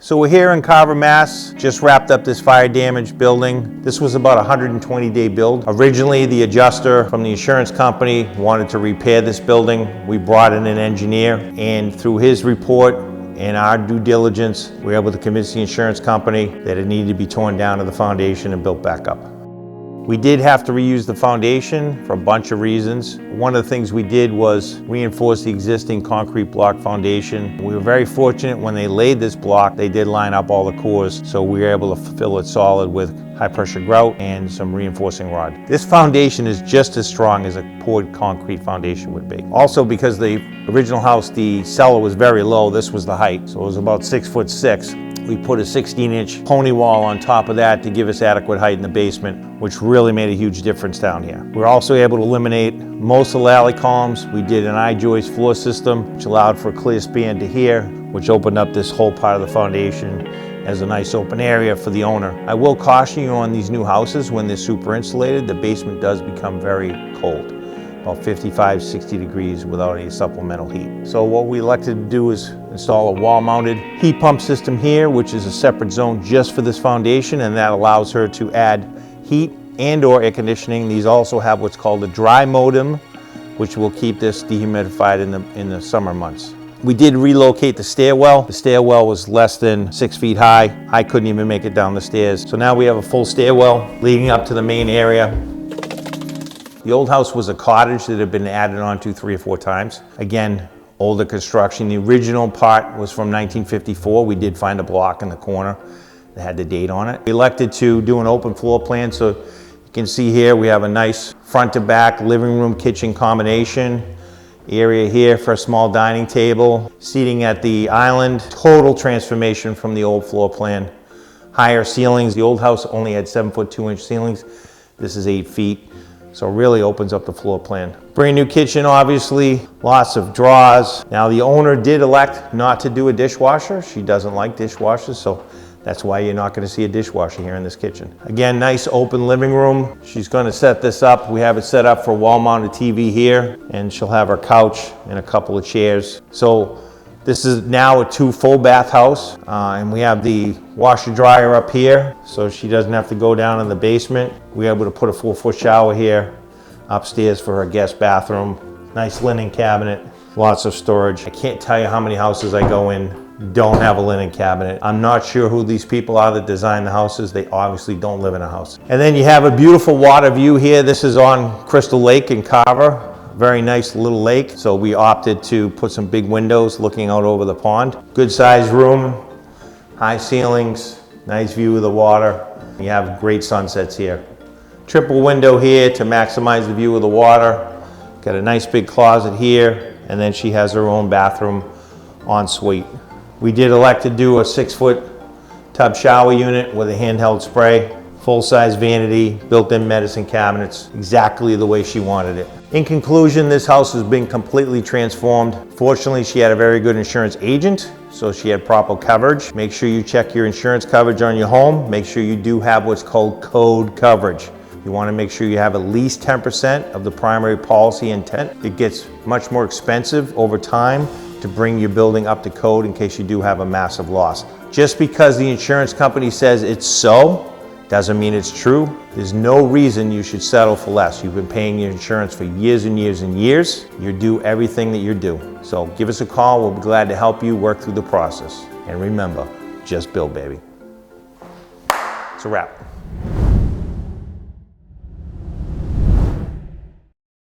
So we're here in Carver, Mass. Just wrapped up this fire damaged building. This was about a 120-day build. Originally, the adjuster from the insurance company wanted to repair this building. We brought in an engineer, and through his report and our due diligence, we were able to convince the insurance company that it needed to be torn down to the foundation and built back up. We did have to reuse the foundation for a bunch of reasons. One of the things we did was reinforce the existing concrete block foundation. We were very fortunate when they laid this block, they did line up all the cores, so we were able to fill it solid with high pressure grout and some reinforcing rod. This foundation is just as strong as a poured concrete foundation would be. Also, because the original house, the cellar was very low, this was the height, so it was about 6'6". We put a 16-inch pony wall on top of that to give us adequate height in the basement, which really made a huge difference down here. We're also able to eliminate most of the alley columns. We did an I-joist floor system, which allowed for a clear span to here, which opened up this whole part of the foundation as a nice open area for the owner. I will caution you on these new houses, when they're super insulated, the basement does become very cold. About 55, 60 degrees without any supplemental heat. So what we elected to do is install a wall-mounted heat pump system here, which is a separate zone just for this foundation, and that allows her to add heat and or air conditioning. These also have what's called a dry modem, which will keep this dehumidified in the summer months. We did relocate the stairwell. The stairwell was less than 6 feet high. I couldn't even make it down the stairs. So now we have a full stairwell leading up to the main area. The old house was a cottage that had been added on to 3 or 4 times. Again, older construction. The original part was from 1954. We did find a block in the corner that had the date on it. We elected to do an open floor plan, so you can see here we have a nice front to back living room kitchen combination. Area here for a small dining table. Seating at the island. Total transformation from the old floor plan. Higher ceilings. The old house only had 7-foot 2-inch ceilings. This is 8 feet. So it really opens up the floor plan. Brand new kitchen, obviously, lots of drawers. Now the owner did elect not to do a dishwasher. She doesn't like dishwashers, so that's why you're not gonna see a dishwasher here in this kitchen. Again, nice open living room. She's gonna set this up. We have it set up for wall-mounted TV here, and she'll have her couch and a couple of chairs. So this is now a 2 full bath house, and we have the washer dryer up here, so she doesn't have to go down in the basement. We're able to put a 4-foot shower here upstairs for her guest bathroom. Nice linen cabinet, lots of storage. I can't tell you how many houses I go in don't have a linen cabinet. I'm not sure who these people are that design the houses. They obviously don't live in a house. And then you have a beautiful water view here. This is on Crystal Lake in Carver. Very nice little lake, so we opted to put some big windows looking out over the pond. Good sized room, high ceilings, nice view of the water. You have great sunsets here. Triple window here to maximize the view of the water. Got a nice big closet here, and then she has her own bathroom ensuite. We did elect to do a 6-foot tub shower unit with a handheld spray. Full-size vanity, built-in medicine cabinets, exactly the way she wanted it. In conclusion, this house has been completely transformed. Fortunately, she had a very good insurance agent, so she had proper coverage. Make sure you check your insurance coverage on your home. Make sure you do have what's called code coverage. You want to make sure you have at least 10% of the primary policy intent. It gets much more expensive over time to bring your building up to code in case you do have a massive loss. Just because the insurance company says it's so, doesn't mean it's true. There's no reason you should settle for less. You've been paying your insurance for years and years and years. You're due everything that you're due. So give us a call. We'll be glad to help you work through the process. And remember, just build, baby. It's a wrap.